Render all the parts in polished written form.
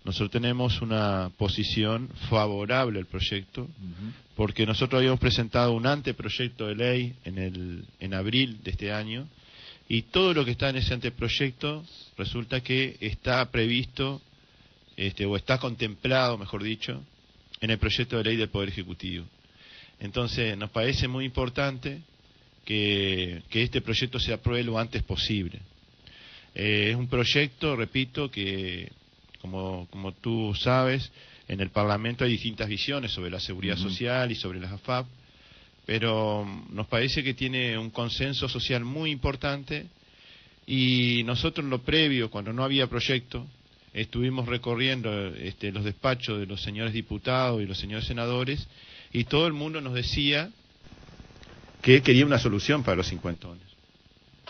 nosotros tenemos una posición favorable al proyecto, porque nosotros habíamos presentado un anteproyecto de ley en abril de este año, y todo lo que está en ese anteproyecto resulta que está previsto, o está contemplado, mejor dicho, en el proyecto de ley del Poder Ejecutivo. Entonces, nos parece muy importante que este proyecto se apruebe lo antes posible. Es un proyecto, repito, que como tú sabes, en el Parlamento hay distintas visiones sobre la seguridad social y sobre las AFAP, pero nos parece que tiene un consenso social muy importante, y nosotros en lo previo, cuando no había proyecto, estuvimos recorriendo los despachos de los señores diputados y los señores senadores, y todo el mundo nos decía que quería una solución para los cincuentones.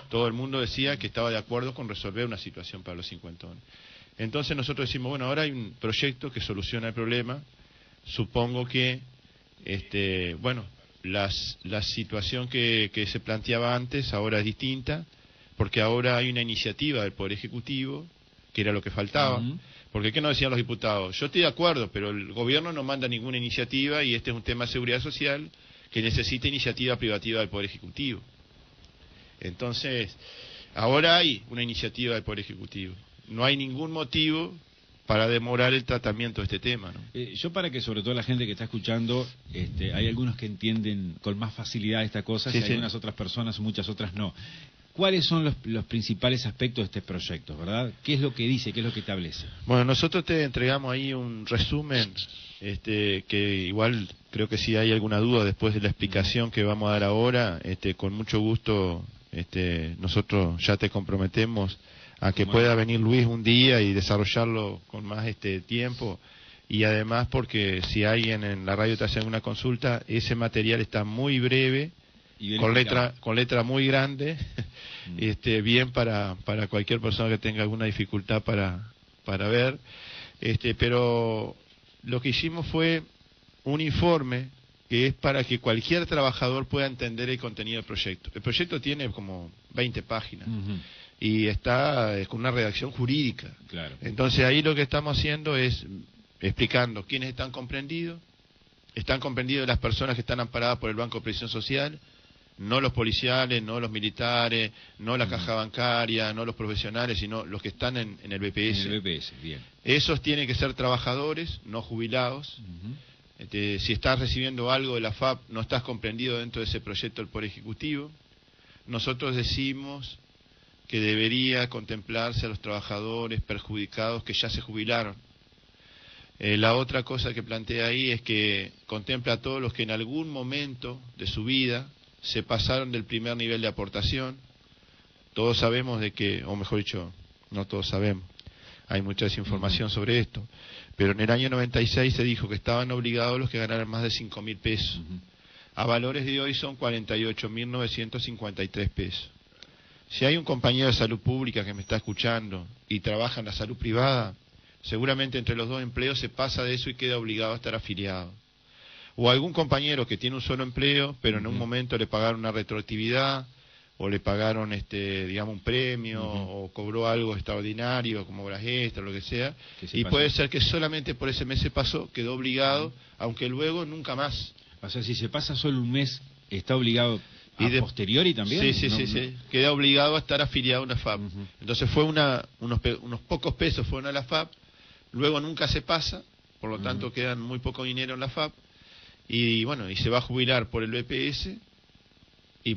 Todo el mundo decía que estaba de acuerdo con resolver una situación para los cincuentones. Entonces nosotros decimos, bueno, ahora hay un proyecto que soluciona el problema. Supongo que, la situación que se planteaba antes ahora es distinta, porque ahora hay una iniciativa del Poder Ejecutivo, que era lo que faltaba. Porque ¿qué nos decían los diputados? Yo estoy de acuerdo, pero el gobierno no manda ninguna iniciativa, y este es un tema de seguridad social que necesita iniciativa privativa del Poder Ejecutivo. Entonces, ahora hay una iniciativa del Poder Ejecutivo. No hay ningún motivo para demorar el tratamiento de este tema, ¿no? Yo, para que sobre todo la gente que está escuchando, hay algunos que entienden con más facilidad esta cosa, y algunas otras personas, muchas otras no. ¿Cuáles son los principales aspectos de este proyecto, verdad? ¿Qué es lo que dice, qué es lo que establece? Bueno, nosotros te entregamos ahí un resumen, que igual creo que si hay alguna duda después de la explicación que vamos a dar ahora, con mucho gusto nosotros ya te comprometemos a que pueda venir Luis un día y desarrollarlo con más tiempo, y además porque si alguien en la radio te hace alguna consulta, ese material está muy breve, con letra muy grande, bien para cualquier persona que tenga alguna dificultad para ver, pero lo que hicimos fue un informe que es para que cualquier trabajador pueda entender el contenido del proyecto. El proyecto tiene como 20 páginas. Y está con una redacción jurídica. Claro. Entonces ahí lo que estamos haciendo es explicando quiénes están comprendidos las personas que están amparadas por el Banco de Previsión Social, no los policiales, no los militares, no la caja bancaria, no los profesionales, sino los que están en el BPS. En el BPS, bien. Esos tienen que ser trabajadores, no jubilados. Si estás recibiendo algo de la FAP, no estás comprendido dentro de ese proyecto del Poder Ejecutivo. Nosotros decimos que debería contemplarse a los trabajadores perjudicados que ya se jubilaron. La otra cosa que plantea ahí es que contempla a todos los que en algún momento de su vida se pasaron del primer nivel de aportación. Todos sabemos de que, o mejor dicho, no todos sabemos, hay mucha desinformación sobre esto, pero en el año 96 se dijo que estaban obligados los que ganaran más de 5.000 pesos. A valores de hoy son 48.953 pesos. Si hay un compañero de salud pública que me está escuchando y trabaja en la salud privada, seguramente entre los dos empleos se pasa de eso y queda obligado a estar afiliado. O algún compañero que tiene un solo empleo, pero en un momento le pagaron una retroactividad, o le pagaron digamos un premio, o cobró algo extraordinario, como horas extras, lo que sea, y puede ser que solamente por ese mes se pasó, quedó obligado, aunque luego nunca más. O sea, si se pasa solo un mes, ¿está obligado a posteriori también? Sí. Queda obligado a estar afiliado a una FAP. Entonces fue unos pocos pesos fueron a la FAP, luego nunca se pasa, por lo tanto quedan muy poco dinero en la FAP, y bueno, y se va a jubilar por el BPS y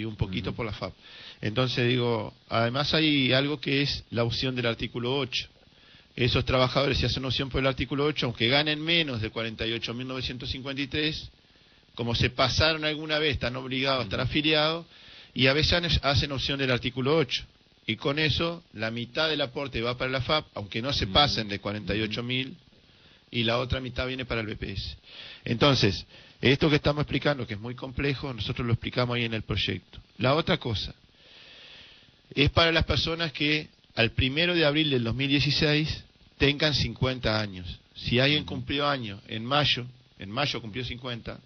un poquito por la FAP. Entonces digo, además hay algo que es la opción del artículo 8. Esos trabajadores, si hacen opción por el artículo 8, aunque ganen menos de 48.953, como se pasaron alguna vez, están obligados a estar afiliados, y a veces hacen opción del artículo 8. Y con eso, la mitad del aporte va para la FAP, aunque no se pasen de 48.000, y la otra mitad viene para el BPS. Entonces, esto que estamos explicando, que es muy complejo, nosotros lo explicamos ahí en el proyecto. La otra cosa, es para las personas que al 1 de abril del 2016 tengan 50 años. Si alguien cumplió años en mayo cumplió 50,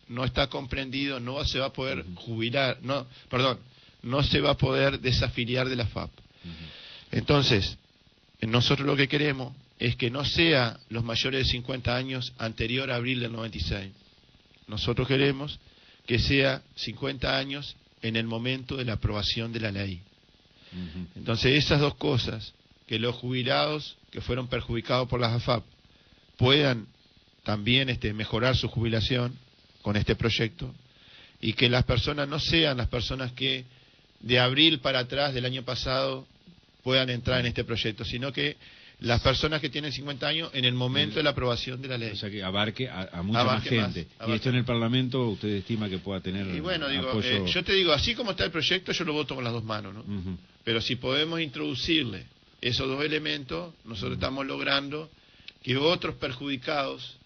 no está comprendido, no se va a poder jubilar, no se va a poder desafiliar de la FAP. Entonces, nosotros lo que queremos es que no sea los mayores de 50 años anterior a abril del 96. Nosotros queremos que sea 50 años en el momento de la aprobación de la ley. Entonces esas dos cosas, que los jubilados que fueron perjudicados por las AFAP puedan también mejorar su jubilación con este proyecto, y que las personas no sean las personas que de abril para atrás del año pasado puedan entrar en este proyecto, sino que las personas que tienen 50 años en el momento de la aprobación de la ley. O sea, que abarque a mucha más gente. Y esto en el Parlamento, ¿usted estima que pueda tener y bueno, apoyo? Yo te digo, así como está el proyecto, yo lo voto con las dos manos, ¿no? Pero si podemos introducirle esos dos elementos, nosotros estamos logrando que otros perjudicados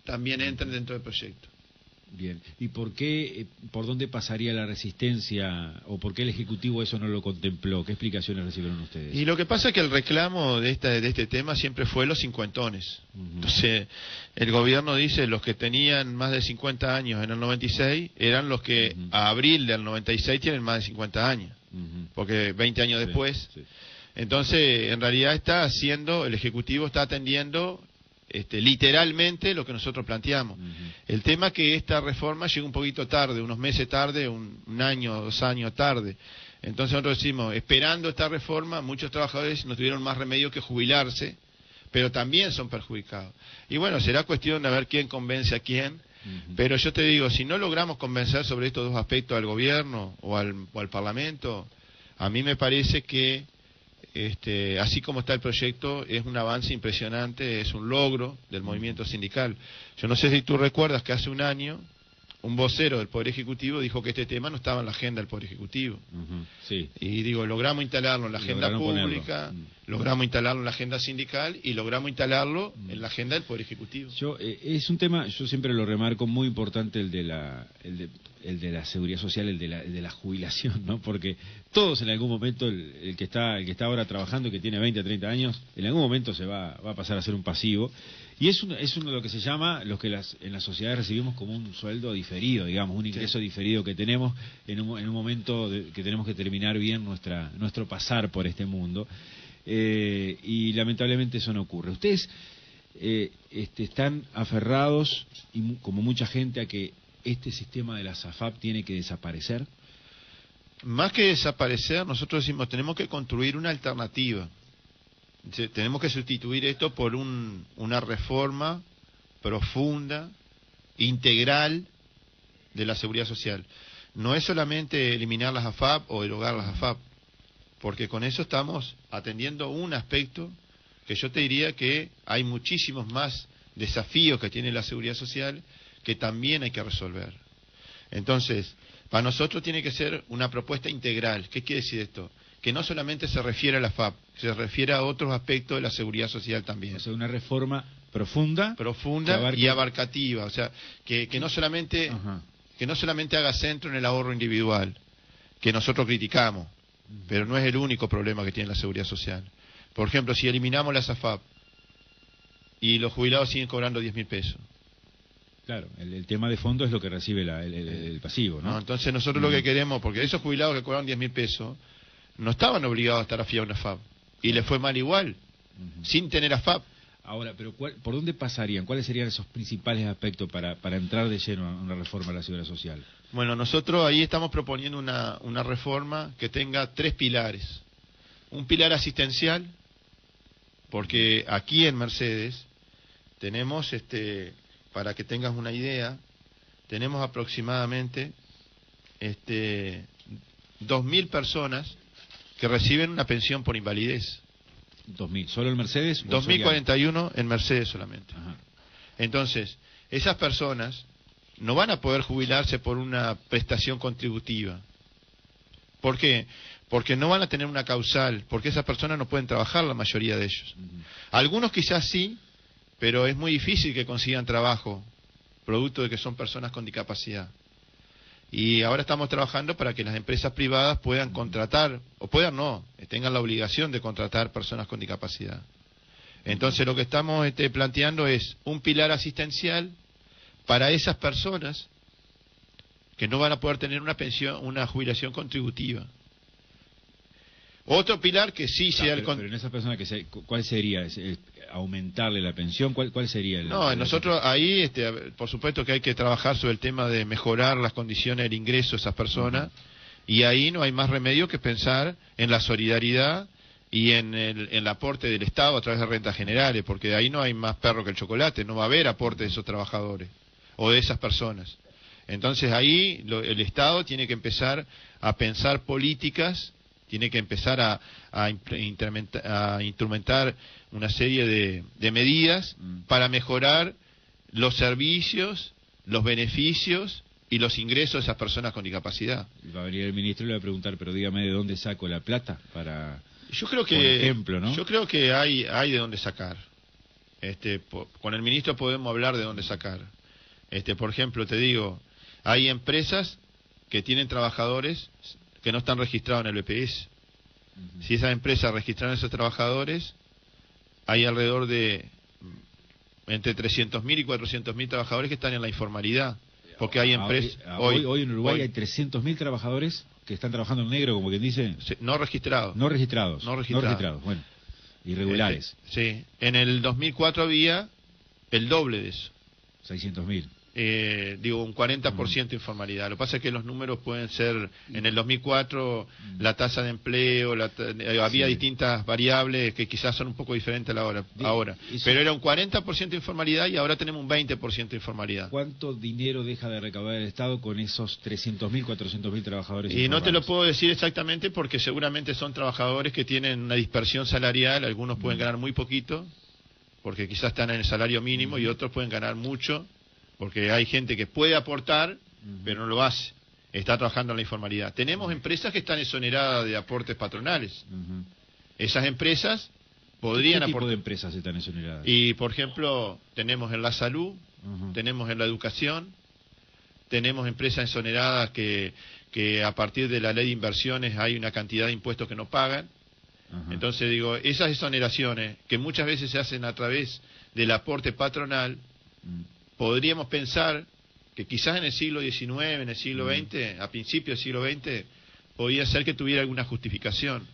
también entren dentro del proyecto. Bien. ¿Y por dónde pasaría la resistencia, o por qué el Ejecutivo eso no lo contempló? ¿Qué explicaciones recibieron ustedes? Y lo que pasa es que el reclamo de este tema siempre fue los cincuentones. Entonces, el gobierno dice los que tenían más de 50 años en el 96 eran los que a abril del 96 tienen más de 50 años. Porque 20 años después. Sí. Entonces, en realidad el Ejecutivo está atendiendo literalmente lo que nosotros planteamos. El tema es que esta reforma llega un poquito tarde, unos meses tarde, un año, 2 años tarde. Entonces nosotros decimos, esperando esta reforma, muchos trabajadores no tuvieron más remedio que jubilarse, pero también son perjudicados. Y bueno, será cuestión de ver quién convence a quién, pero yo te digo, si no logramos convencer sobre estos dos aspectos al gobierno o al Parlamento, a mí me parece que así como está el proyecto, es un avance impresionante, es un logro del movimiento sindical. Yo no sé si tú recuerdas que hace un año un vocero del Poder Ejecutivo dijo que este tema no estaba en la agenda del Poder Ejecutivo. Sí. Y digo, logramos instalarlo en la agenda pública, logramos instalarlo en la agenda sindical y logramos instalarlo en la agenda del Poder Ejecutivo. Es un tema, yo siempre lo remarco, muy importante el de la seguridad social, el de la jubilación, ¿no? Porque todos en algún momento, el que está ahora trabajando, que tiene 20 o 30 años, en algún momento se va a pasar a ser un pasivo. Y es uno de lo que se llama, los que en la sociedad recibimos como un sueldo diferido, digamos, un ingreso diferido que tenemos en un momento que tenemos que terminar bien nuestro pasar por este mundo. Y lamentablemente eso no ocurre. Ustedes están aferrados, y como mucha gente, a que este sistema de la AFAP tiene que desaparecer. Más que desaparecer, nosotros decimos, tenemos que construir una alternativa. Tenemos que sustituir esto por una reforma profunda, integral de la seguridad social. No es solamente eliminar las AFAP o derogar las AFAP, porque con eso estamos atendiendo un aspecto que yo te diría que hay muchísimos más desafíos que tiene la seguridad social que también hay que resolver. Entonces, para nosotros tiene que ser una propuesta integral. ¿Qué quiere decir esto? Que no solamente se refiere a la FAP, se refiere a otros aspectos de la seguridad social también. O sea, una reforma profunda y abarcativa, o sea, que no solamente haga centro en el ahorro individual, que nosotros criticamos, pero no es el único problema que tiene la seguridad social. Por ejemplo, si eliminamos la AFAP y los jubilados siguen cobrando 10.000 pesos. Claro, el tema de fondo es lo que recibe el pasivo, ¿no? Entonces nosotros lo que queremos, porque esos jubilados que cobraron 10.000 pesos no estaban obligados a estar afiliados a una AFAP, y les fue mal igual, sin tener AFAP. Ahora, pero ¿por dónde pasarían? ¿Cuáles serían esos principales aspectos para entrar de lleno a una reforma de la seguridad social? Bueno, nosotros ahí estamos proponiendo una reforma que tenga 3 pilares. Un pilar asistencial, porque aquí en Mercedes tenemos, para que tengas una idea, tenemos aproximadamente 2.000 personas que reciben una pensión por invalidez. 2.000, ¿solo en Mercedes? 2.041 en Mercedes solamente. Ajá. Entonces, esas personas no van a poder jubilarse por una prestación contributiva. ¿Por qué? Porque no van a tener una causal, porque esas personas no pueden trabajar, la mayoría de ellos. Algunos quizás sí, pero es muy difícil que consigan trabajo, producto de que son personas con discapacidad. Y ahora estamos trabajando para que las empresas privadas puedan contratar, o puedan no, tengan la obligación de contratar personas con discapacidad. Entonces lo que estamos planteando es un pilar asistencial para esas personas que no van a poder tener una pensión, una jubilación contributiva. Otro pilar que sí sea pero en esa persona, ¿cuál sería? ¿Aumentarle la pensión? ¿Cuál sería? No, nosotros ahí, por supuesto que hay que trabajar sobre el tema de mejorar las condiciones del ingreso de esas personas, y ahí no hay más remedio que pensar en la solidaridad y en el aporte del Estado a través de rentas generales, porque de ahí no hay más perro que el chocolate, no va a haber aporte de esos trabajadores o de esas personas. Entonces ahí el Estado tiene que empezar a pensar políticas, tiene que empezar a instrumentar una serie de medidas para mejorar los servicios, los beneficios y los ingresos de esas personas con discapacidad. Va a venir el ministro y le va a preguntar, pero dígame de dónde saco la plata para... Yo creo que, por ejemplo, ¿no? Yo creo que hay de dónde sacar. Con el ministro podemos hablar de dónde sacar. Por ejemplo, te digo, hay empresas que tienen trabajadores que no están registrados en el BPS. Si esas empresas registraron a esos trabajadores, hay alrededor de entre 300.000 y 400.000 trabajadores que están en la informalidad. Porque hay empresas... Hoy en Uruguay hay 300.000 trabajadores que están trabajando en negro, como quien dice... No registrados. No registrados. Bueno, irregulares. Sí, en el 2004 había el doble de eso. 600.000. Un 40% de informalidad. Lo que pasa es que los números pueden ser, en el 2004 la tasa de empleo, había distintas variables que quizás son un poco diferentes a la ahora. Pero era un 40% de informalidad y ahora tenemos un 20% de informalidad. ¿Cuánto dinero deja de recaudar el Estado con esos 300.000, 400.000 trabajadores informales? No te lo puedo decir exactamente porque seguramente son trabajadores que tienen una dispersión salarial, algunos pueden ganar muy poquito, porque quizás están en el salario mínimo, y otros pueden ganar mucho, porque hay gente que puede aportar, pero no lo hace. Está trabajando en la informalidad. Tenemos empresas que están exoneradas de aportes patronales. Esas empresas podrían aportar. ¿Qué tipo de empresas están exoneradas? Y, por ejemplo, tenemos en la salud, tenemos en la educación, tenemos empresas exoneradas que a partir de la ley de inversiones hay una cantidad de impuestos que no pagan. Entonces, digo, esas exoneraciones, que muchas veces se hacen a través del aporte patronal, podríamos pensar que quizás en el siglo XIX, en el siglo XX, a principios del siglo XX, podía ser que tuviera alguna justificación.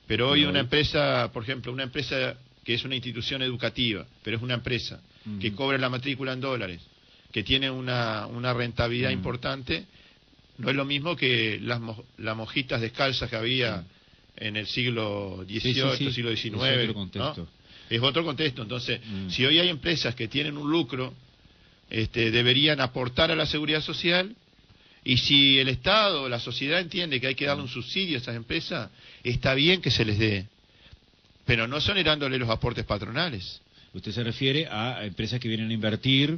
Pero hoy una empresa, por ejemplo, una empresa que es una institución educativa, pero es una empresa que cobra la matrícula en dólares, que tiene una rentabilidad importante, no es lo mismo que las mojitas descalzas que había en el siglo XVIII, siglo XIX. Es otro contexto. ¿No? Es otro contexto. Entonces, si hoy hay empresas que tienen un lucro, deberían aportar a la seguridad social, y si el Estado o la sociedad entiende que hay que darle un subsidio a esas empresas, está bien que se les dé, pero no exonerándole los aportes patronales. Usted se refiere a empresas que vienen a invertir,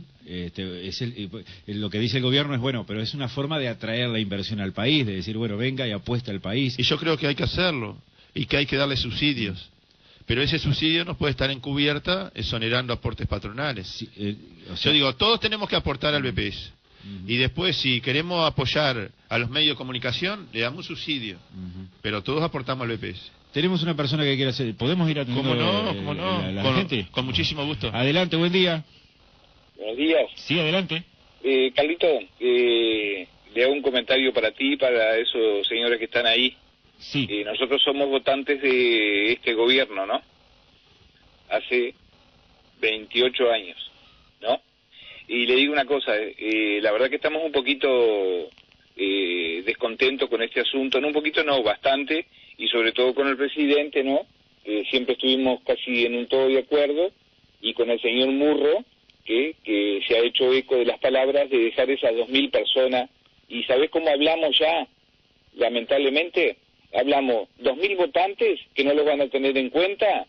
lo que dice el gobierno es bueno, pero es una forma de atraer la inversión al país, de decir, bueno, venga y apuesta al país. Y yo creo que hay que hacerlo, y que hay que darle subsidios. Pero ese subsidio no puede estar encubierta exonerando aportes patronales. Sí, yo digo, todos tenemos que aportar al BPS. Y después, si queremos apoyar a los medios de comunicación, le damos subsidio. Pero todos aportamos al BPS. Tenemos una persona que quiere hacer... ¿Podemos ir a ¿Cómo no? La gente? Con muchísimo gusto. Adelante, buen día. Buenos días. Sí, adelante. Carlito, le hago un comentario para ti y para esos señores que están ahí. Sí. Nosotros somos votantes de este gobierno, ¿no? Hace 28 años, ¿no? Y le digo una cosa, la verdad que estamos un poquito descontentos con este asunto, no un poquito, no, bastante, y sobre todo con el presidente, ¿no? Siempre estuvimos casi en un todo de acuerdo, y con el señor Murro, que se ha hecho eco de las palabras de dejar esas 2.000 personas, y ¿sabés cómo hablamos ya? Lamentablemente, hablamos 2.000 votantes que no los van a tener en cuenta.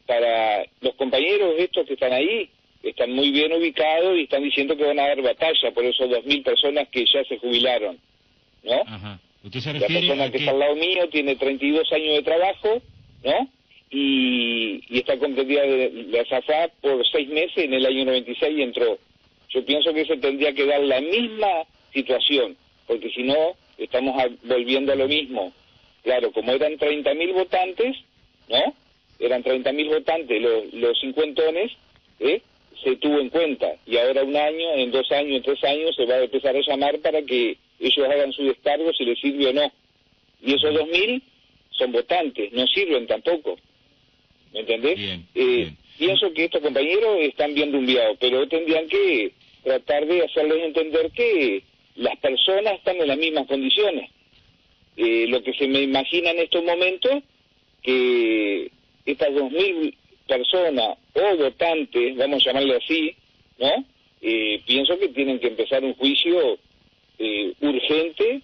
Para los compañeros estos que están ahí, están muy bien ubicados y están diciendo que van a dar batalla por esos 2.000 personas que ya se jubilaron, ¿no? Ajá. ¿Usted se la refiere persona que está al lado mío tiene 32 años de trabajo, ¿no? Y está comprometida de azafar por 6 meses, en el año 96 entró. Yo pienso que se tendría que dar la misma situación, porque si no, estamos volviendo a lo mismo. Claro, como eran 30.000 votantes, ¿no? Eran 30.000 votantes los cincuentones, se tuvo en cuenta. Y ahora un año, en 2 años, en 3 años, se va a empezar a llamar para que ellos hagan su descargo si les sirve o no. Y esos 2.000 son votantes, no sirven tampoco. ¿Me entendés? Bien. Pienso que estos compañeros están bien rumbeados, pero tendrían que tratar de hacerles entender que las personas están en las mismas condiciones. Lo que se me imagina en estos momentos, que estas 2.000 personas o votantes, vamos a llamarle así, ¿no? Pienso que tienen que empezar un juicio urgente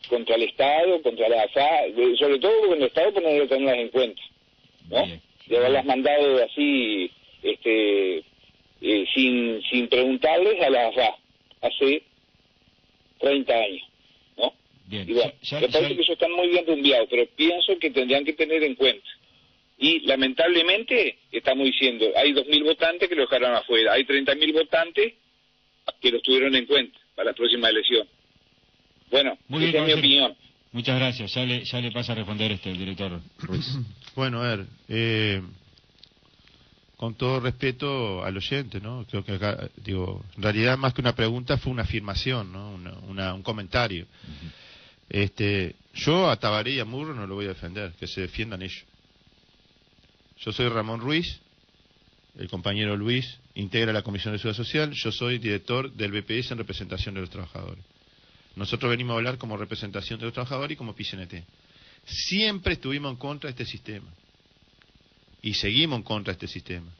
contra el Estado, contra la AFA, sobre todo porque el Estado por no debe tenerlas en cuenta, ¿no? De haberlas mandado así, sin preguntarles a la AFA hace 30 años, ¿no? Bien. Y bueno, me parece que ellos están muy bien rumbeados, pero pienso que tendrían que tener en cuenta. Y lamentablemente, estamos diciendo, hay 2.000 votantes que lo dejaron afuera, hay 30.000 votantes que los tuvieron en cuenta para la próxima elección. Bueno, esa es mi opinión. Muchas gracias. Ya le pasa a responder el director Ruiz. Bueno, a ver, con todo respeto al oyente, ¿no? Creo que acá, digo, en realidad más que una pregunta fue una afirmación, ¿no? Un comentario. Yo a Tabaré y a Murro no lo voy a defender, que se defiendan ellos. Yo soy Ramón Ruiz, el compañero Luis integra la Comisión de Seguridad Social, yo soy director del BPS en representación de los trabajadores. Nosotros venimos a hablar como representación de los trabajadores y como PCNT. Siempre estuvimos en contra de este sistema. Y seguimos en contra de este sistema.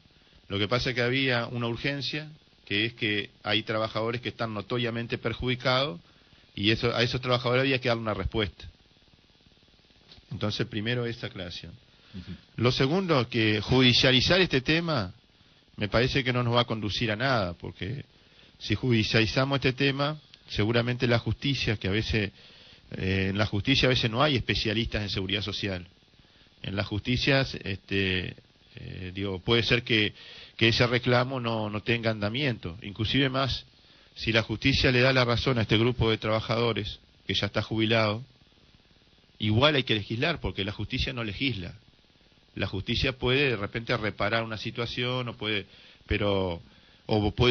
Lo que pasa es que había una urgencia, que es que hay trabajadores que están notoriamente perjudicados, y a esos trabajadores había que darle una respuesta. Entonces, primero, esa aclaración. Lo segundo, que judicializar este tema me parece que no nos va a conducir a nada, porque si judicializamos este tema, seguramente la justicia, que a veces en la justicia a veces no hay especialistas en seguridad social. En las justicias, puede ser que ese reclamo no tenga andamiento. Inclusive más, si la justicia le da la razón a este grupo de trabajadores que ya está jubilado, igual hay que legislar, porque la justicia no legisla. La justicia puede de repente reparar una situación, o puede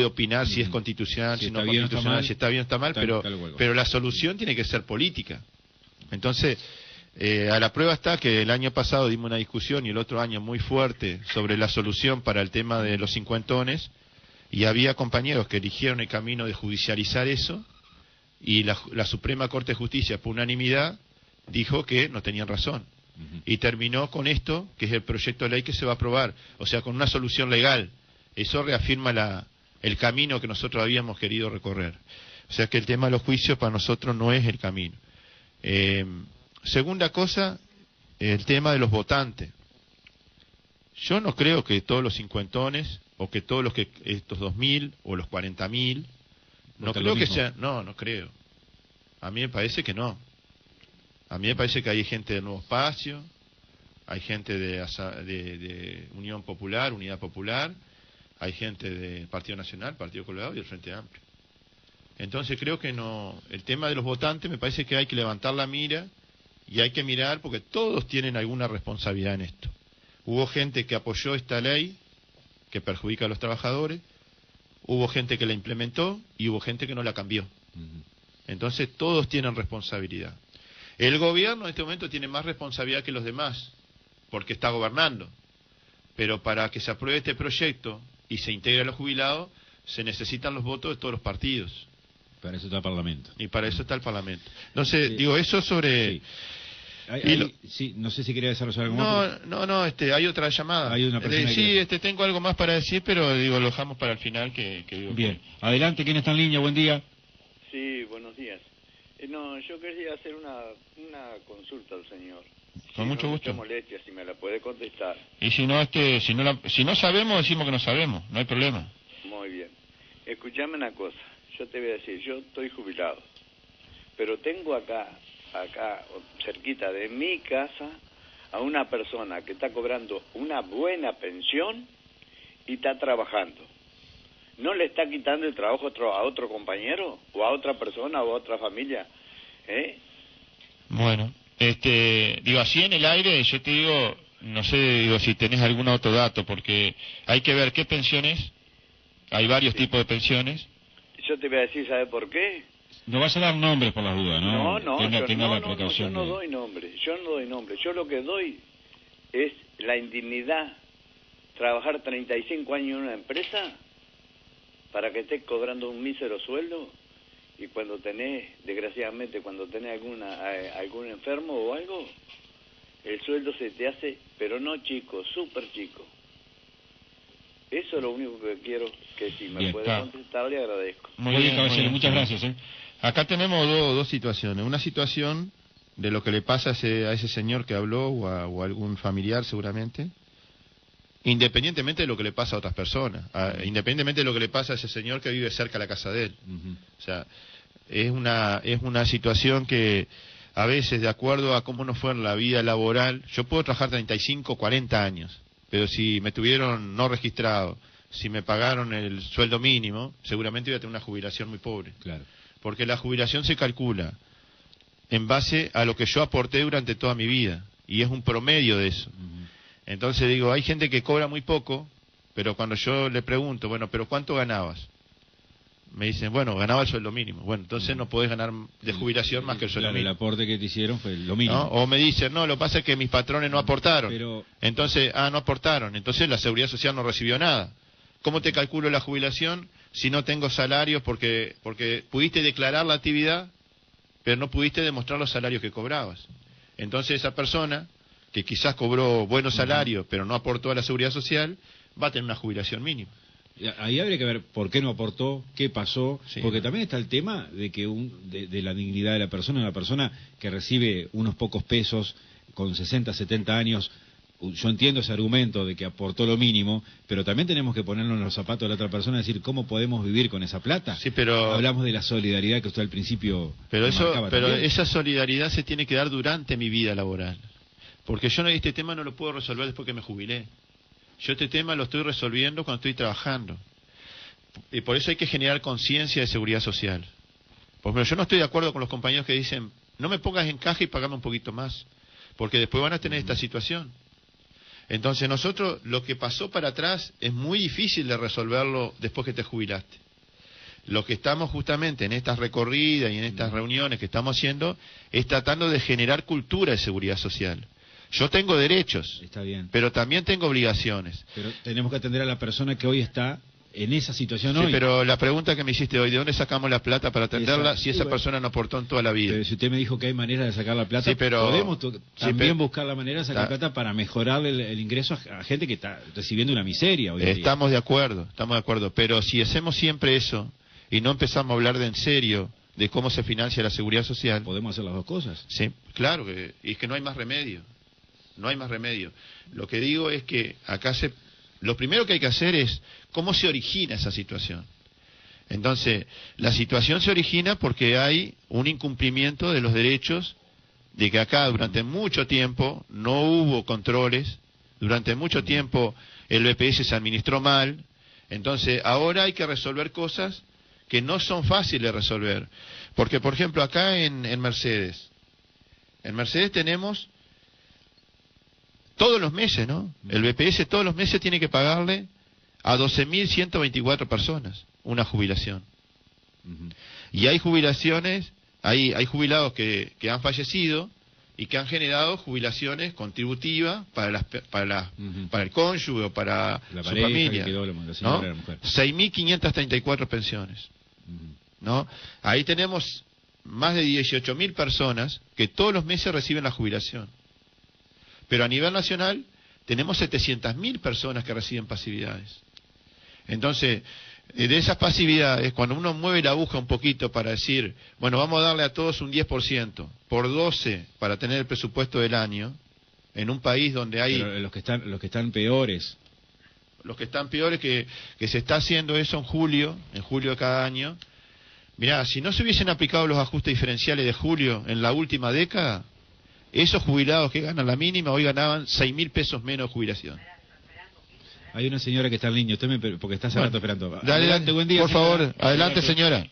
opinar si es constitucional, si no es constitucional, si está bien o está mal, pero la solución tiene que ser política. Entonces, a la prueba está que el año pasado dimos una discusión y el otro año muy fuerte sobre la solución para el tema de los cincuentones, y había compañeros que eligieron el camino de judicializar eso, y la Suprema Corte de Justicia, por unanimidad, dijo que no tenían razón. Y terminó con esto, que es el proyecto de ley que se va a aprobar, o sea, con una solución legal. Eso reafirma el camino que nosotros habíamos querido recorrer. O sea que el tema de los juicios para nosotros no es el camino. Segunda cosa, el tema de los votantes. Yo no creo que todos los cincuentones, o que todos estos 2.000 o los 40.000, no creo que sean, no creo. A mí me parece que no. A mí me parece que hay gente de Nuevo Espacio, hay gente de Unión Popular, Unidad Popular, hay gente del Partido Nacional, Partido Colorado y el Frente Amplio. Entonces creo que no, el tema de los votantes me parece que hay que levantar la mira y hay que mirar, porque todos tienen alguna responsabilidad en esto. Hubo gente que apoyó esta ley que perjudica a los trabajadores, hubo gente que la implementó y hubo gente que no la cambió. Entonces todos tienen responsabilidad. El gobierno en este momento tiene más responsabilidad que los demás, porque está gobernando. Pero para que se apruebe este proyecto y se integre a los jubilados, se necesitan los votos de todos los partidos. Para eso está el Parlamento. Y para eso está el Parlamento. Entonces, eso sobre... Sí. No sé si quería desarrollar algo más. No, hay otra llamada. Hay una persona tengo algo más para decir, pero lo dejamos para el final. Bien, adelante, ¿quién está en línea? Buen día. Sí, buenos días. Yo quería hacer una consulta al señor. Con mucho gusto. Mucha molestia, si me la puede contestar. Y si no sabemos, decimos que no sabemos, no hay problema. Muy bien. Escuchame una cosa, yo te voy a decir, yo estoy jubilado, pero tengo acá cerquita de mi casa, a una persona que está cobrando una buena pensión y está trabajando. ¿No le está quitando el trabajo a otro compañero, o a otra persona, o a otra familia? Bueno, así en el aire, yo te digo, no sé, si tenés algún otro dato, porque hay que ver qué pensiones, hay varios tipos de pensiones. Yo te voy a decir, ¿sabe por qué? No vas a dar nombres por las dudas, ¿no? Tenga la precaución. Yo no doy nombres. Yo lo que doy es la indignidad. Trabajar 35 años en una empresa para que estés cobrando un mísero sueldo, y cuando tenés, desgraciadamente, algún enfermo o algo, el sueldo se te hace, pero no chico, súper chico. Eso es lo único que quiero, que si me puede contestar, le agradezco. Muy bien, caballero, muchas gracias. Acá tenemos dos situaciones. Una situación de lo que le pasa a ese señor que habló, o a algún familiar seguramente, independientemente de lo que le pasa a otras personas, independientemente de lo que le pasa a ese señor que vive cerca de la casa de él. O sea, es una situación que a veces, de acuerdo a cómo nos fue en la vida laboral, yo puedo trabajar 35, 40 años, pero si me tuvieron no registrado, si me pagaron el sueldo mínimo, seguramente voy a tener una jubilación muy pobre. Claro. Porque la jubilación se calcula en base a lo que yo aporté durante toda mi vida, y es un promedio de eso. Entonces digo, hay gente que cobra muy poco, pero cuando yo le pregunto, bueno, ¿pero cuánto ganabas? Me dicen, bueno, ganaba el sueldo mínimo. Bueno, entonces no podés ganar de jubilación más que el sueldo mínimo. El aporte que te hicieron fue lo mínimo. ¿No? O me dicen, no, lo que pasa es que mis patrones no aportaron. Entonces, no aportaron. Entonces la Seguridad Social no recibió nada. ¿Cómo te calculo la jubilación si no tengo salarios? Porque pudiste declarar la actividad, pero no pudiste demostrar los salarios que cobrabas. Entonces esa persona, que quizás cobró buenos salarios, pero no aportó a la Seguridad Social, va a tener una jubilación mínima. Ahí habría que ver por qué no aportó, qué pasó, porque también está el tema de que de la dignidad de la persona, una persona que recibe unos pocos pesos con 60, 70 años. Yo entiendo ese argumento de que aportó lo mínimo, pero también tenemos que ponernos en los zapatos de la otra persona y decir cómo podemos vivir con esa plata. Sí, pero hablamos de la solidaridad que usted al principio pero esa solidaridad se tiene que dar durante mi vida laboral, porque yo este tema no lo puedo resolver después que me jubilé. Yo este tema lo estoy resolviendo cuando estoy trabajando, y por eso hay que generar conciencia de seguridad social. Por ejemplo, yo no estoy de acuerdo con los compañeros que dicen, no me pongas en caja y pagame un poquito más, porque después van a tener esta situación. Entonces nosotros, lo que pasó para atrás es muy difícil de resolverlo después que te jubilaste. Lo que estamos justamente en estas recorridas y en estas reuniones que estamos haciendo es tratando de generar cultura de seguridad social. Yo tengo derechos, está bien, pero también tengo obligaciones. Pero tenemos que atender a la persona que hoy está en esa situación hoy. Sí, pero la pregunta que me hiciste hoy, ¿de dónde sacamos la plata para atenderla si esa persona no aportó en toda la vida? Pero si usted me dijo que hay manera de sacar la plata, podemos también buscar la manera de sacar plata para mejorar el ingreso a gente que está recibiendo una miseria hoy en día. Estamos de acuerdo, pero si hacemos siempre eso y no empezamos a hablar de en serio de cómo se financia la seguridad social... Podemos hacer las dos cosas. Sí, claro, y es que no hay más remedio. No hay más remedio. Lo que digo es que acá lo primero que hay que hacer es cómo se origina esa situación. Entonces, la situación se origina porque hay un incumplimiento de los derechos, de que acá durante mucho tiempo no hubo controles, durante mucho tiempo el BPS se administró mal. Entonces, ahora hay que resolver cosas que no son fáciles de resolver. Porque, por ejemplo, acá en Mercedes tenemos... todos los meses, ¿no? El BPS todos los meses tiene que pagarle a 12.124 personas una jubilación. Y hay jubilaciones, hay jubilados que han fallecido y que han generado jubilaciones contributivas para el cónyuge o para la su pareja, familia, ¿no? 6.534 pensiones, ¿no? Ahí tenemos más de 18.000 personas que todos los meses reciben la jubilación. Pero a nivel nacional tenemos 700.000 personas que reciben pasividades. Entonces, de esas pasividades, cuando uno mueve la aguja un poquito para decir, bueno, vamos a darle a todos un 10%, por 12 para tener el presupuesto del año, en un país donde hay... Pero los que están peores. Los que están peores, que se está haciendo eso en julio de cada año. Mirá, si no se hubiesen aplicado los ajustes diferenciales de julio en la última década, esos jubilados que ganan la mínima hoy ganaban 6.000 pesos menos de jubilación. Hay una señora que está en línea, porque está hace rato esperando. Adelante, buen día, por favor. Adelante, señora.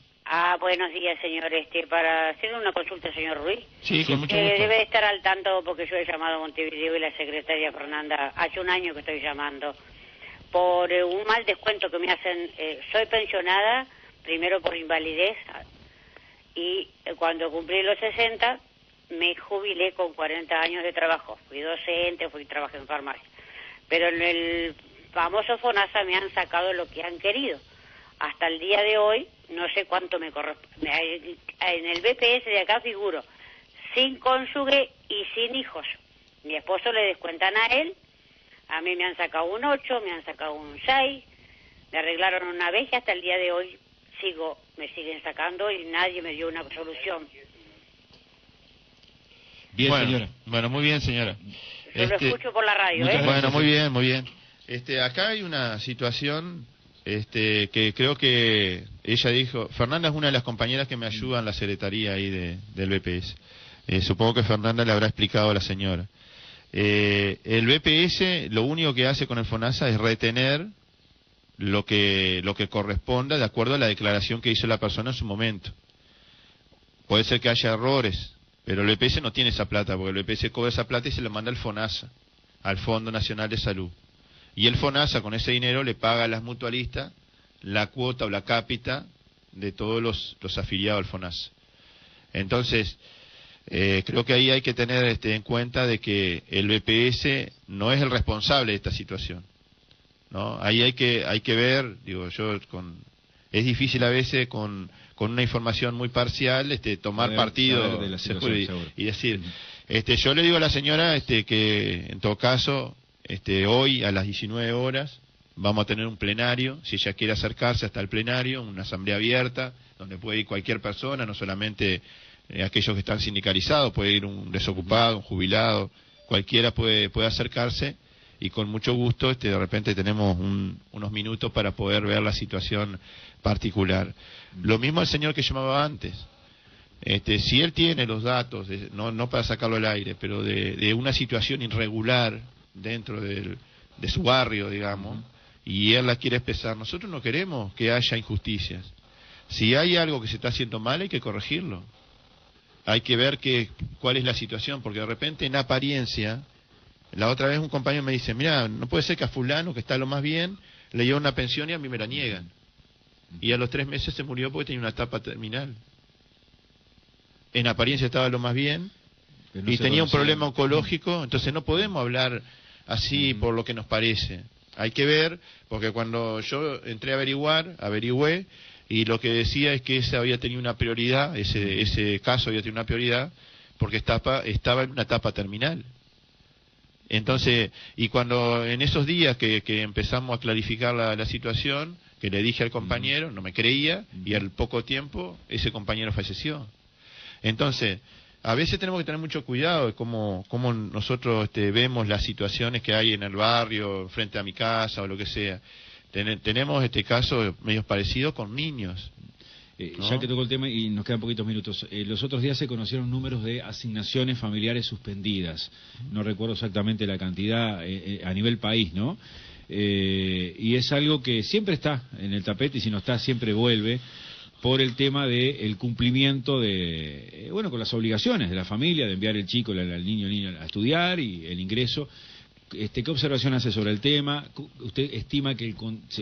Buenos días, señor. Para hacer una consulta, señor Ruiz. Sí, con mucho gusto. Debe estar al tanto, porque yo he llamado a Montevideo y la secretaria Fernanda, hace un año que estoy llamando, por un mal descuento que me hacen. Soy pensionada, primero por invalidez, y cuando cumplí los 60 me jubilé con 40 años de trabajo. Fui docente, trabajé en farmacia. Pero en el famoso FONASA me han sacado lo que han querido. Hasta el día de hoy no sé cuánto me corresponde. En el BPS de acá figuro sin cónyuge y sin hijos. Mi esposo le descuentan a él, a mí me han sacado un 8, me han sacado un 6, me arreglaron una vez y hasta el día de hoy me siguen sacando y nadie me dio una solución. Bien, bueno, señora. Bueno, muy bien, señora. Yo lo escucho por la radio, ¿eh? Bueno, muy bien, muy bien. Acá hay una situación que creo que ella dijo, Fernanda es una de las compañeras que me ayuda en la secretaría ahí del BPS. Supongo que Fernanda le habrá explicado a la señora. El BPS lo único que hace con el FONASA es retener lo que corresponda de acuerdo a la declaración que hizo la persona en su momento. Puede ser que haya errores, pero el BPS no tiene esa plata, porque el BPS cobra esa plata y se la manda al FONASA, al Fondo Nacional de Salud. Y el FONASA con ese dinero le paga a las mutualistas la cuota o la cápita de todos los afiliados al FONASA. Entonces, creo que ahí hay que tener en cuenta de que el BPS no es el responsable de esta situación, ¿no? Ahí hay que ver, es difícil a veces con una información muy parcial tomar partido y decir, yo le digo a la señora que en todo caso hoy a las 19 horas vamos a tener un plenario, si ella quiere acercarse hasta el plenario, una asamblea abierta donde puede ir cualquier persona, no solamente aquellos que están sindicalizados, puede ir un desocupado, un jubilado, cualquiera puede acercarse, y con mucho gusto de repente tenemos unos minutos para poder ver la situación particular. Lo mismo el señor que llamaba antes. Si él tiene los datos, no para sacarlo al aire, pero de una situación irregular dentro de su barrio, digamos, y él la quiere expresar, nosotros no queremos que haya injusticias. Si hay algo que se está haciendo mal, hay que corregirlo. Hay que ver cuál es la situación, porque de repente en apariencia, la otra vez un compañero me dice, mira, no puede ser que a fulano, que está lo más bien, le lleva una pensión y a mí me la niegan. Y a los 3 meses se murió porque tenía una etapa terminal. En apariencia estaba lo más bien y tenía un problema oncológico, entonces no podemos hablar así por lo que nos parece. Hay que ver, porque cuando yo entré a averigüé, y lo que decía es que ese había tenido una prioridad, ese caso había tenido una prioridad, porque estaba en una etapa terminal. Entonces, y cuando en esos días que empezamos a clarificar la situación, que le dije al compañero, no me creía, y al poco tiempo ese compañero falleció. Entonces, a veces tenemos que tener mucho cuidado de cómo nosotros vemos las situaciones que hay en el barrio, frente a mi casa o lo que sea. Tenemos casos medios parecidos con niños. ¿No? Ya que tocó el tema y nos quedan poquitos minutos, los otros días se conocieron números de asignaciones familiares suspendidas. No recuerdo exactamente la cantidad a nivel país, ¿no? Y es algo que siempre está en el tapete, y si no está, siempre vuelve, por el tema del cumplimiento con las obligaciones de la familia, de enviar el chico, al niño a estudiar y el ingreso. ¿Qué observación hace sobre el tema? ¿Usted estima que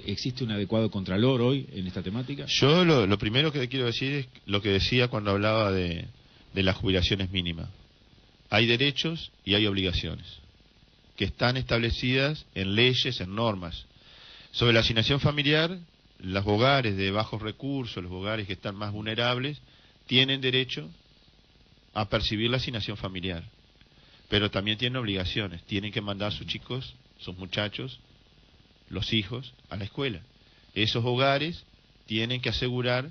existe un adecuado contralor hoy en esta temática? Yo lo primero que quiero decir es lo que decía cuando hablaba de las jubilaciones mínimas. Hay derechos y hay obligaciones que están establecidas en leyes, en normas. Sobre la asignación familiar, los hogares de bajos recursos, los hogares que están más vulnerables, tienen derecho a percibir la asignación familiar. Pero también tienen obligaciones, tienen que mandar a sus chicos, sus muchachos, los hijos, a la escuela. Esos hogares tienen que asegurar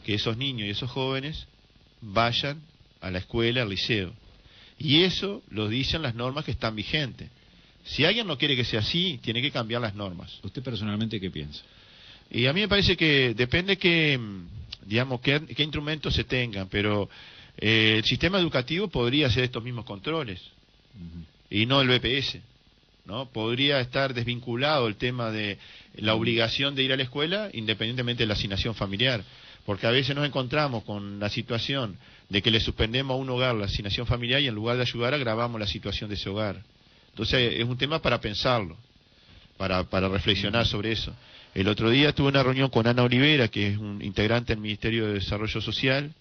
que esos niños y esos jóvenes vayan a la escuela, al liceo. Y eso lo dicen las normas que están vigentes. Si alguien no quiere que sea así, tiene que cambiar las normas. ¿Usted personalmente qué piensa? Y a mí me parece que depende qué instrumentos se tengan, pero el sistema educativo podría hacer estos mismos controles. Y no el BPS, ¿no? Podría estar desvinculado el tema de la obligación de ir a la escuela independientemente de la asignación familiar, porque a veces nos encontramos con la situación de que le suspendemos a un hogar la asignación familiar y en lugar de ayudar agravamos la situación de ese hogar. Entonces es un tema para pensarlo, para reflexionar sobre eso. El otro día tuve una reunión con Ana Olivera, que es un integrante del Ministerio de Desarrollo Social,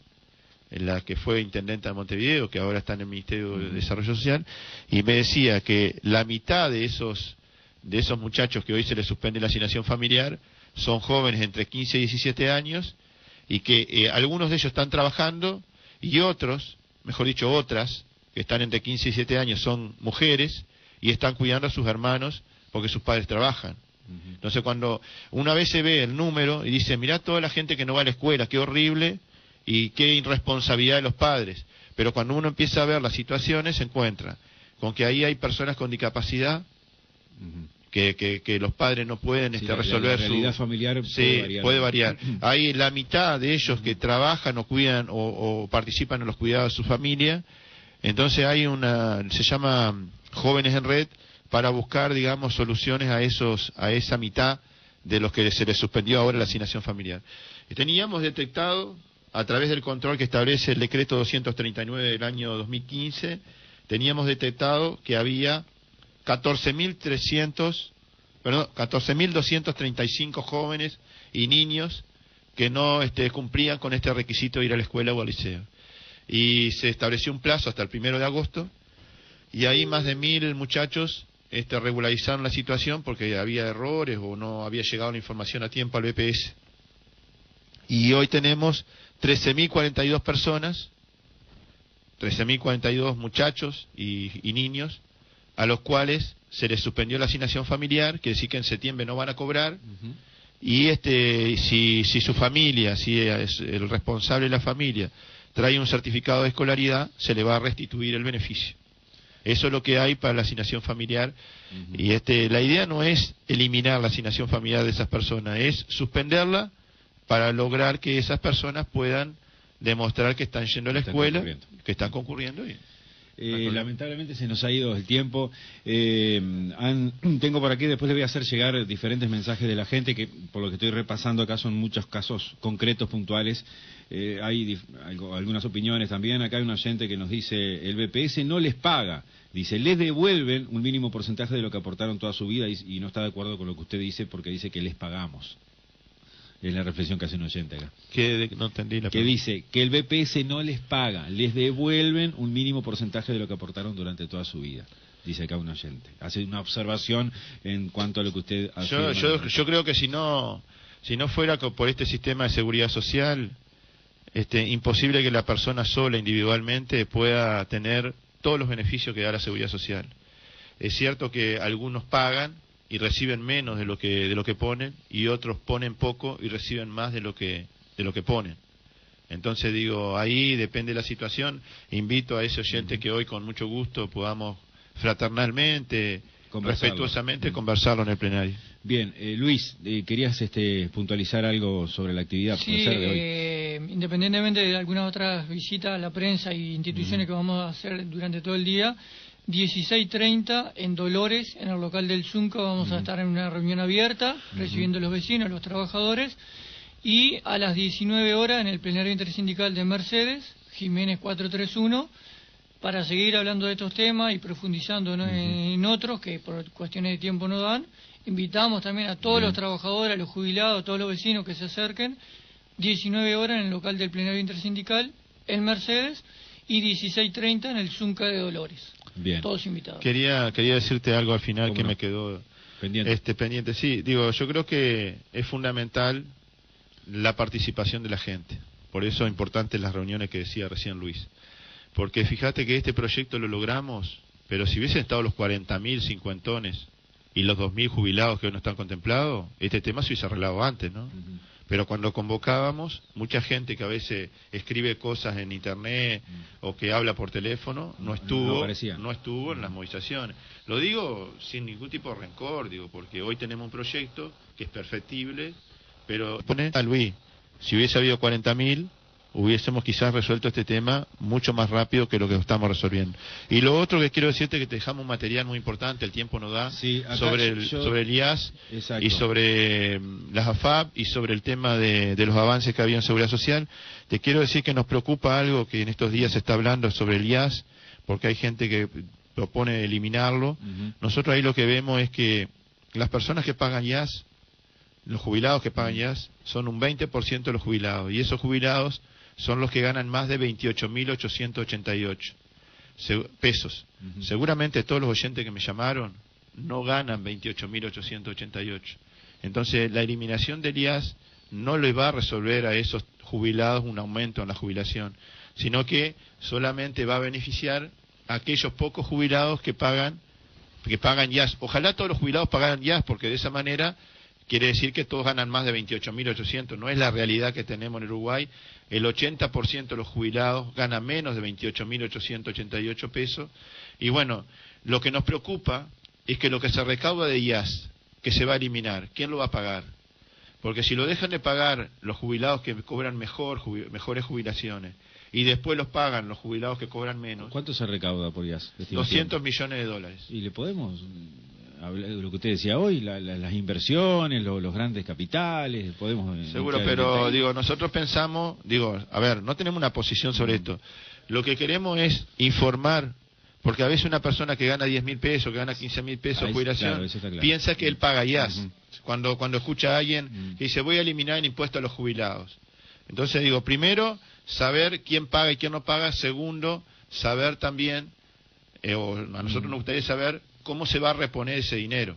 la que fue intendenta de Montevideo, que ahora está en el Ministerio de Desarrollo Social, y me decía que la mitad de esos muchachos que hoy se les suspende la asignación familiar son jóvenes entre 15 y 17 años, y que algunos de ellos están trabajando, y otros, mejor dicho otras, que están entre 15 y 17 años son mujeres, y están cuidando a sus hermanos porque sus padres trabajan. Entonces cuando una vez se ve el número y dice, mirá toda la gente que no va a la escuela, qué horrible y qué irresponsabilidad de los padres, pero cuando uno empieza a ver las situaciones se encuentra con que ahí hay personas con discapacidad, que los padres no pueden resolver la realidad familiar puede variar. Hay la mitad de ellos que trabajan o cuidan o participan en los cuidados de su familia. Entonces hay se llama Jóvenes en Red, para buscar, digamos, soluciones a esa mitad de los que se les suspendió ahora la asignación familiar. Y teníamos detectado, a través del control que establece el decreto 239 del año 2015, teníamos detectado que había 14.235 jóvenes y niños que no cumplían con este requisito de ir a la escuela o al liceo. Y se estableció un plazo hasta el 1 de agosto, y ahí más de 1.000 muchachos regularizaron la situación porque había errores o no había llegado la información a tiempo al BPS. Y hoy tenemos 13.042 personas, 13.042 muchachos y niños, a los cuales se les suspendió la asignación familiar, que decir que en septiembre no van a cobrar, y si su familia, si es el responsable de la familia trae un certificado de escolaridad, se le va a restituir el beneficio. Eso es lo que hay para la asignación familiar. Y la idea no es eliminar la asignación familiar de esas personas, es suspenderla para lograr que esas personas puedan demostrar que están yendo a la escuela, que están concurriendo. Lamentablemente se nos ha ido el tiempo. Tengo por aquí, después le voy a hacer llegar diferentes mensajes de la gente, que por lo que estoy repasando acá son muchos casos concretos, puntuales. Hay algunas opiniones también. Acá hay un oyente que nos dice, el BPS no les paga. Dice, les devuelven un mínimo porcentaje de lo que aportaron toda su vida, y no está de acuerdo con lo que usted dice, porque dice que les pagamos. Es la reflexión que hace un oyente acá. No entendí la que dice que el BPS no les paga, les devuelven un mínimo porcentaje de lo que aportaron durante toda su vida. Dice acá un oyente. Hace una observación en cuanto a lo que usted hace. Yo creo que si no fuera por este sistema de seguridad social, imposible que la persona sola, individualmente, pueda tener todos los beneficios que da la seguridad social. Es cierto que algunos pagan y reciben menos de lo que ponen, y otros ponen poco y reciben más de lo que ponen. Entonces digo, ahí depende de la situación. Invito a ese oyente que hoy con mucho gusto podamos fraternalmente, respetuosamente conversarlo en el plenario. Bien, Luis, querías puntualizar algo sobre la actividad de hoy. Independientemente de algunas otras visitas a la prensa y instituciones que vamos a hacer durante todo el día, 16:30 en Dolores, en el local del Zunca, vamos a estar en una reunión abierta, recibiendo a los vecinos, los trabajadores, y a las 19 horas en el plenario intersindical de Mercedes, Jiménez 431, para seguir hablando de estos temas y profundizando en otros que por cuestiones de tiempo no dan. Invitamos también a todos los trabajadores, a los jubilados, a todos los vecinos que se acerquen, 19 horas en el local del plenario intersindical en Mercedes, y 16:30 en el Zunca de Dolores. Bien. Todos invitados. Quería decirte algo al final que me quedó pendiente. Sí, digo, yo creo que es fundamental la participación de la gente. Por eso es importante las reuniones que decía recién Luis. Porque fíjate que este proyecto lo logramos, pero si hubiesen estado los 40.000 cincuentones y los 2.000 jubilados que hoy no están contemplados, este tema se hubiese arreglado antes, ¿no? Pero cuando convocábamos, mucha gente que a veces escribe cosas en internet o que habla por teléfono, no estuvo en las movilizaciones. Lo digo sin ningún tipo de rencor, porque hoy tenemos un proyecto que es perfectible, pero a Luis, si hubiese habido 40.000, hubiésemos quizás resuelto este tema mucho más rápido que lo que estamos resolviendo. Y lo otro que quiero decirte es que te dejamos un material muy importante, el tiempo nos da, sobre el IAS, y sobre las AFAP, y sobre el tema de los avances que había en seguridad social. Te quiero decir que nos preocupa algo que en estos días se está hablando sobre el IAS, porque hay gente que propone eliminarlo. Nosotros ahí lo que vemos es que las personas que pagan IAS, los jubilados que pagan IAS, son un 20% de los jubilados, y esos jubilados son los que ganan más de 28.888 pesos. Seguramente todos los oyentes que me llamaron no ganan 28.888. Entonces la eliminación del IAS no le va a resolver a esos jubilados un aumento en la jubilación, sino que solamente va a beneficiar a aquellos pocos jubilados que pagan IAS. Ojalá todos los jubilados pagaran IAS, porque de esa manera quiere decir que todos ganan más de 28.800. No es la realidad que tenemos en Uruguay. El 80% de los jubilados gana menos de 28.888 pesos. Y bueno, lo que nos preocupa es que lo que se recauda de IAS, que se va a eliminar, ¿quién lo va a pagar? Porque si lo dejan de pagar los jubilados que cobran mejores jubilaciones, y después los pagan los jubilados que cobran menos. ¿Cuánto se recauda por IAS? 200 millones de dólares. ¿Y le podemos hablar de lo que usted decía hoy, las inversiones, los grandes capitales? Podemos seguro, pero digo, nosotros pensamos, a ver, no tenemos una posición sobre esto. Lo que queremos es informar, porque a veces una persona que gana 10.000 pesos, que gana 15.000 pesos de jubilación, claro, piensa que él paga IAS. Cuando escucha a alguien que dice, voy a eliminar el impuesto a los jubilados. Entonces digo, primero, saber quién paga y quién no paga. Segundo, saber también, a nosotros nos gustaría saber cómo se va a reponer ese dinero.